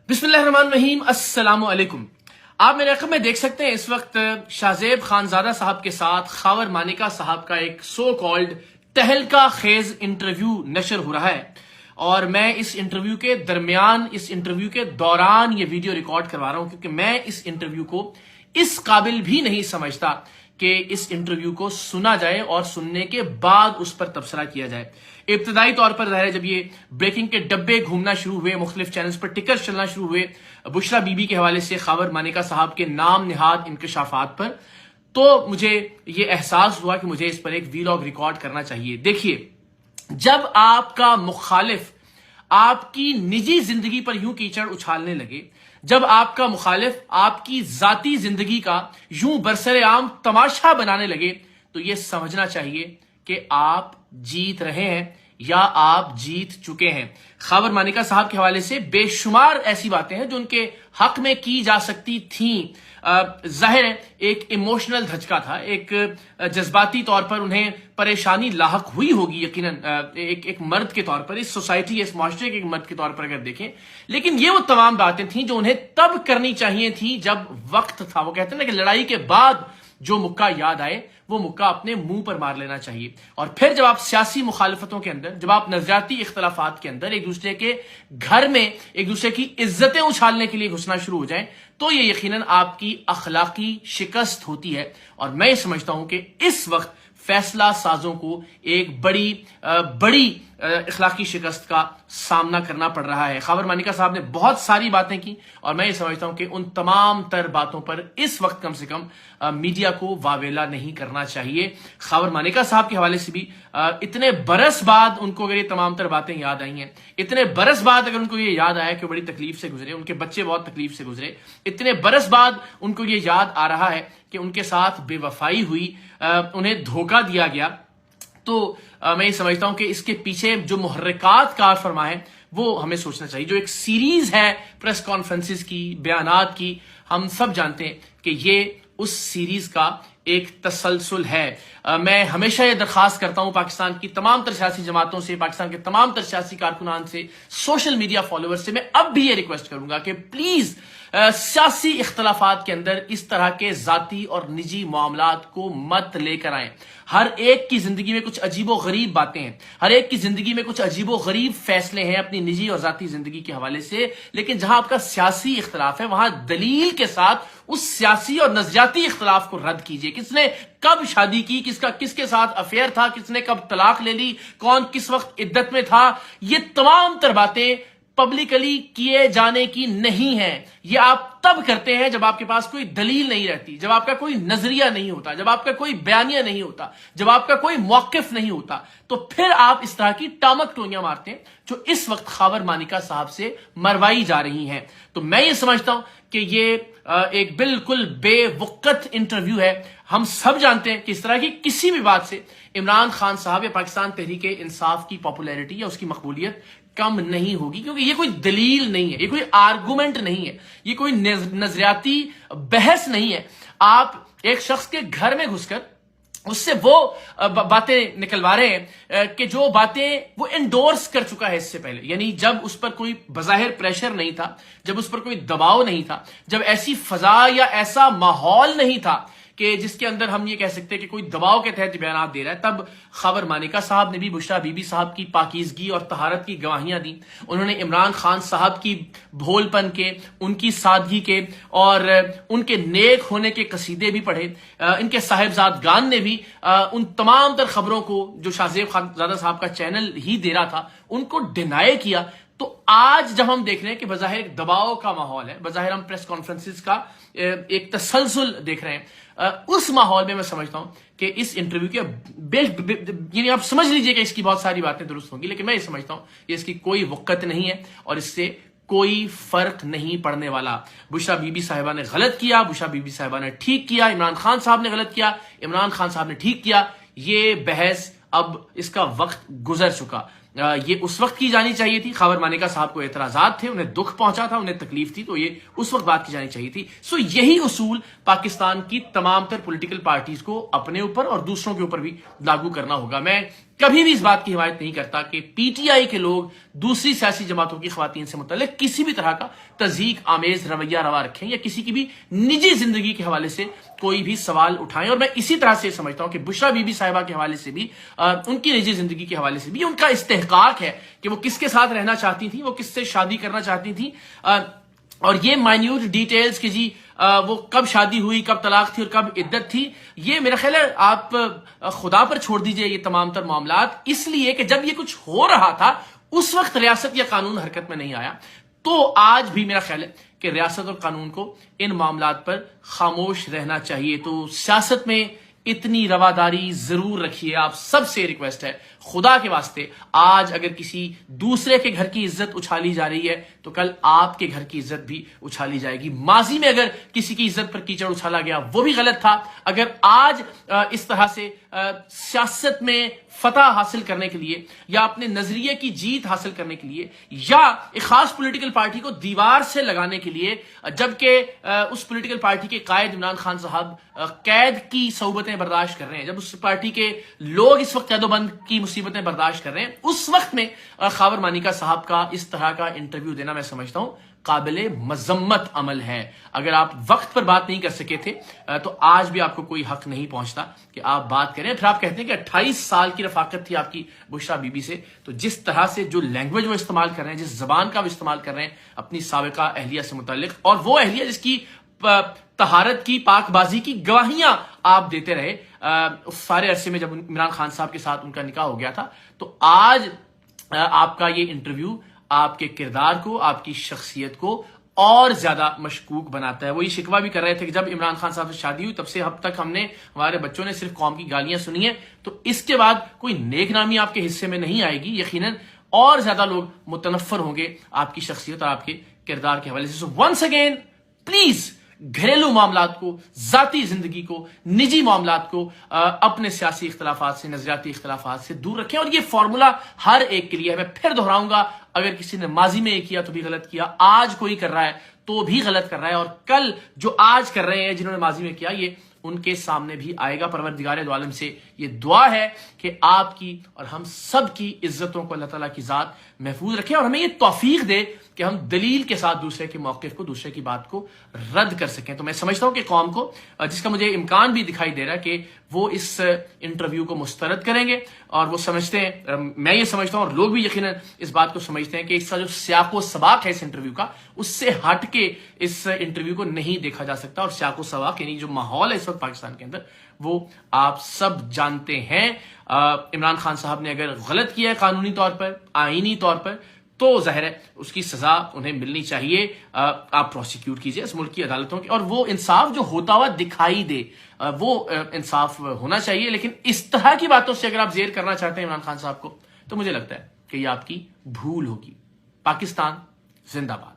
बिस्मिल्लाहिर्रहमानिर्रहीम, अस्सलाम वालेकुम। आप मेरे रकम में देख सकते हैं इस वक्त शाहजेब खानजादा साहब के साथ खावर मानिका साहब का एक सो कॉल्ड तहलका खेज इंटरव्यू नशर हो रहा है और मैं इस इंटरव्यू के दरमियान, इस इंटरव्यू के दौरान ये वीडियो रिकॉर्ड करवा रहा हूं क्योंकि मैं इस इंटरव्यू को इस काबिल भी नहीं समझता कि इस इंटरव्यू को सुना जाए और सुनने के बाद उस पर तबसरा किया जाए। इब्तदाई तौर पर ज़ाहिर है जब ये ब्रेकिंग के डब्बे घूमना शुरू हुए, मुख्तलिफ चैनल्स पर टिकर्स चलना शुरू हुए बुशरा बीबी के हवाले से खावर मानिका साहब के नाम निहाद इंकशाफात पर, तो मुझे ये एहसास हुआ कि मुझे इस पर एक वीलॉग रिकॉर्ड करना चाहिए। देखिए, जब आपका मुखालिफ आपकी निजी जिंदगी पर यूं कीचड़ उछालने लगे, जब आपका मुखालिफ आपकी जाती जिंदगी का यूं बरसरे आम तमाशा बनाने लगे, तो यह समझना चाहिए कि आप जीत रहे हैं या आप जीत चुके हैं। खावर मानिका साहब के हवाले से बेशुमार ऐसी बातें हैं जो उनके हक में की जा सकती थीं। जाहिर है एक इमोशनल धचका था, एक जज्बाती तौर पर उन्हें परेशानी लाहक हुई होगी यकीनन, एक मर्द के तौर पर, इस सोसाइटी, इस माशरे के एक मर्द के तौर पर अगर देखें। लेकिन ये वो तमाम बातें थीं जो उन्हें तब करनी चाहिए थी जब वक्त था। वो कहते हैं ना कि लड़ाई के बाद जो मुक्का याद आए वो मुक्का अपने मुंह पर मार लेना चाहिए। और फिर जब आप सियासी मुखालफतों के अंदर, जब आप नजरियाती इख्तलाफात के अंदर एक दूसरे के घर में एक दूसरे की इज्जतें उछालने के लिए घुसना शुरू हो जाए, तो ये यकीनन आपकी अखलाकी शिकस्त होती है। और मैं समझता हूं कि इस वक्त फैसला साजों को एक बड़ी इखलाकी शिकस्त का सामना करना पड़ रहा है। खावर मानिका साहब ने बहुत सारी बातें की और मैं ये समझता हूं कि उन तमाम तर बातों पर इस वक्त कम से कम मीडिया को वावेला नहीं करना चाहिए। खावर मानिका साहब के हवाले से भी इतने बरस बाद उनको अगर ये तमाम तर बातें याद आई हैं, इतने बरस बाद अगर उनको ये याद आया कि बड़ी तकलीफ से गुजरे, उनके बच्चे बहुत तकलीफ से गुजरे, इतने बरस बाद उनको ये याद आ रहा है कि उनके साथ बेवफाई हुई, उन्हें धोखा दिया गया, तो मैं ये समझता हूं कि इसके पीछे जो मुहर्रिकात कार फरमा है वो हमें सोचना चाहिए। जो एक सीरीज है प्रेस कॉन्फ्रेंसेस की, बयानात की, हम सब जानते हैं कि ये उस सीरीज का एक तसलसल है। मैं हमेशा ये दरखास्त करता हूं पाकिस्तान की तमाम तर सियासी जमातों से, पाकिस्तान के तमाम तर सियासी कारकुनान से, सोशल मीडिया फॉलोअर्स से, मैं अब भी ये रिक्वेस्ट करूंगा कि प्लीज सियासी इख्तलाफात के अंदर इस तरह के जाती और निजी मामलात को मत लेकर आएं। हर एक की जिंदगी में कुछ अजीबो गरीब बातें हैं, हर एक की जिंदगी में कुछ अजीबो गरीब फैसले हैं अपनी निजी और जाती जिंदगी के हवाले से, लेकिन जहां आपका सियासी इख्तलाफ है वहां दलील के साथ उस सियासी और नजरियाती इख्तलाफ को रद्द कीजिए। किसने कब शादी की, किसके साथ अफेयर था, किसने कब तलाक ले ली, कौन किस वक्त इद्दत में था, ये तमाम तर बातें पब्लिकली किए जाने की नहीं है। ये आप तब करते हैं जब आपके पास कोई दलील नहीं रहती, जब आपका कोई नजरिया नहीं होता, जब आपका कोई बयानिया नहीं होता, जब आपका कोई मौकिफ नहीं होता, तो फिर आप इस तरह की टामक टोनियां मारते हैं जो इस वक्त खावर मानिका साहब से मरवाई जा रही हैं। तो मैं ये समझता हूं कि ये एक बिल्कुल बेवकत इंटरव्यू है। हम सब जानते हैं कि इस तरह की किसी भी बात से इमरान खान साहब या पाकिस्तान तहरीक इंसाफ की पॉपुलैरिटी या उसकी मकबूलियत कम नहीं होगी, क्योंकि ये कोई दलील नहीं है, ये कोई आर्गुमेंट नहीं है, ये कोई नजरियाती बहस नहीं है। आप एक शख्स के घर में घुसकर उससे वो बातें निकलवा रहे हैं कि जो बातें वो एंडोर्स कर चुका है इससे पहले। यानी जब उस पर कोई बज़ाहिर प्रेशर नहीं था, जब उस पर कोई दबाव नहीं था, जब ऐसी फजा या ऐसा माहौल नहीं था कि जिसके अंदर हम ये कह सकते हैं कि कोई दबाव के तहत बयान दे रहा है, तब खावर मानिका साहब ने भी बुशरा बीबी साहब की पाकीज़गी और तहारत की गवाहियां दी। उन्होंने इमरान खान साहब की भोलपन के, उनकी सादगी के और उनके नेक होने के कसीदे भी पढ़े। इनके साहिबजादगान ने भी उन तमाम तर खबरों को जो शाहजेब खानजादा साहब का चैनल ही दे रहा था उनको डिनाई किया। तो आज जब हम देख रहे हैं कि बज़ाहिर एक दबाव का माहौल है, बज़ाहिर हम प्रेस कॉन्फ्रेंसेस का एक तसलसल देख रहे हैं, उस माहौल में मैं समझता हूं कि इस इंटरव्यू के यानी आप समझ लीजिए कि इसकी बहुत सारी बातें दुरुस्त होंगी, लेकिन मैं ये समझता हूं कि इसकी कोई वक़्त नहीं है और इससे कोई फर्क नहीं पड़ने वाला। बुशरा बीबी साहिबा ने गलत किया, बुशरा बीबी साहिबा ने ठीक किया, इमरान खान साहब ने गलत किया, इमरान खान साहब ने ठीक किया। ये बहस अब इसका वक्त गुजर चुका। ये उस वक्त की जानी चाहिए थी। खावर मानिका साहब को एतराजात थे, उन्हें दुख पहुंचा था, उन्हें तकलीफ थी, तो ये उस वक्त बात की जानी चाहिए थी। सो यही उसूल पाकिस्तान की तमाम तर पॉलिटिकल पार्टीज को अपने ऊपर और दूसरों के ऊपर भी लागू करना होगा। मैं کبھی بھی اس بات کی حمایت نہیں کرتا کہ پی ٹی آئی کے لوگ دوسری سیاسی جماعتوں کی خواتین سے متعلق کسی بھی طرح کا تضحیک آمیز رویہ روا رکھیں یا کسی کی بھی نجی زندگی کے حوالے سے کوئی بھی سوال اٹھائیں. اور میں اسی طرح سے سمجھتا ہوں کہ بشرا بی بی صاحبہ کے حوالے سے بھی ان کی نجی زندگی کے حوالے سے بھی ان کا استحقاق ہے کہ وہ کس کے ساتھ رہنا چاہتی تھیں, وہ کس سے شادی کرنا چاہتی تھیں, اور یہ مائنیوٹ ڈیٹیلز کہ جی وہ کب شادی ہوئی, کب طلاق تھی اور کب عدت تھی, یہ میرا خیال ہے آپ خدا پر چھوڑ دیجئے یہ تمام تر معاملات. اس لیے کہ جب یہ کچھ ہو رہا تھا اس وقت ریاست یا قانون حرکت میں نہیں آیا, تو آج بھی میرا خیال ہے کہ ریاست اور قانون کو ان معاملات پر خاموش رہنا چاہیے. تو سیاست میں اتنی رواداری ضرور رکھیے. آپ سب سے ریکویسٹ ہے خدا کے واسطے, آج اگر کسی دوسرے کے گھر کی عزت اچھالی جا رہی ہے تو کل آپ کے گھر کی عزت بھی اچھالی جائے گی. ماضی میں اگر کسی کی عزت پر کیچڑ اچھالا گیا وہ بھی غلط تھا. اگر آج اس طرح سے سیاست میں فتح حاصل کرنے کے لیے یا اپنے نظریے کی جیت حاصل کرنے کے لیے یا ایک خاص پولیٹیکل پارٹی کو دیوار سے لگانے کے لیے, جبکہ اس پولیٹیکل پارٹی کے قائد عمران خان صاحب قید کی صعوبتیں برداشت کر رہے ہیں, جب اس پارٹی کے لوگ اس وقت قید و بند کی مصیبتیں برداشت کر رہے ہیں, اس وقت میں خاور مانیکا صاحب کا اس طرح کا انٹرویو دینا میں سمجھتا ہوں قابل مذمت عمل ہے. اگر آپ وقت پر بات نہیں کر سکے تھے تو آج بھی آپ کو کوئی حق نہیں پہنچتا کہ آپ بات کریں. پھر آپ کہتے ہیں کہ 28 سال کی رفاقت تھی آپ کی بشرا بی بی سے, تو جس طرح سے جو لینگویج وہ استعمال کر رہے ہیں, جس زبان کا وہ استعمال کر رہے ہیں اپنی سابقہ اہلیہ سے متعلق, اور وہ اہلیہ جس کی طہارت کی, پاک بازی کی گواہیاں آپ دیتے رہے اس سارے عرصے میں جب عمران خان صاحب کے ساتھ ان کا نکاح ہو گیا تھا, تو آج آپ کا یہ انٹرویو آپ کے کردار کو, آپ کی شخصیت کو اور زیادہ مشکوک بناتا ہے. وہ یہ شکوہ بھی کر رہے تھے کہ جب عمران خان صاحب سے شادی ہوئی تب سے اب تک ہمارے بچوں نے صرف قوم کی گالیاں سنی ہیں, تو اس کے بعد کوئی نیک نامی آپ کے حصے میں نہیں آئے گی. یقیناً اور زیادہ لوگ متنفر ہوں گے آپ کی شخصیت اور آپ کے کردار کے حوالے سے. سو ونس اگین پلیز گھریلو معاملات کو, ذاتی زندگی کو, نجی معاملات کو اپنے سیاسی اختلافات سے, نظریاتی اختلافات سے دور رکھیں. اور یہ فارمولا ہر ایک کے لیے ہے. میں پھر دہراؤں گا, اگر کسی نے ماضی میں یہ کیا تو بھی غلط کیا, آج کوئی کر رہا ہے تو بھی غلط کر رہا ہے, اور کل جو آج کر رہے ہیں جنہوں نے ماضی میں کیا یہ ان کے سامنے بھی آئے گا. پروردگار دو عالم سے یہ دعا ہے کہ آپ کی اور ہم سب کی عزتوں کو اللہ تعالیٰ کی ذات محفوظ رکھے, اور ہمیں یہ توفیق دے کہ ہم دلیل کے ساتھ دوسرے کے موقف کو, دوسرے کی بات کو رد کر سکیں. تو میں سمجھتا ہوں کہ قوم کو, جس کا مجھے امکان بھی دکھائی دے رہا ہے کہ وہ اس انٹرویو کو مسترد کریں گے, اور وہ سمجھتے ہیں, میں یہ سمجھتا ہوں اور لوگ بھی یقیناً اس بات کو سمجھتے ہیں کہ اس کا جو سیاق و سباق ہے اس انٹرویو کا, اس سے ہٹ کے اس انٹرویو کو نہیں دیکھا جا سکتا. اور سیاق و سباق یعنی جو ماحول ہے اس وقت پاکستان کے اندر وہ آپ سب جانتے ہیں. عمران خان صاحب نے اگر غلط کیا ہے قانونی طور پر, آئینی طور پر, تو ظاہر ہے اس کی سزا انہیں ملنی چاہیے. آپ پروسیکیوٹ کیجئے اس ملک کی عدالتوں کی, اور وہ انصاف جو ہوتا ہوا دکھائی دے وہ انصاف ہونا چاہیے. لیکن اس طرح کی باتوں سے اگر آپ زیر کرنا چاہتے ہیں عمران خان صاحب کو, تو مجھے لگتا ہے کہ یہ آپ کی بھول ہوگی. پاکستان زندہ باد.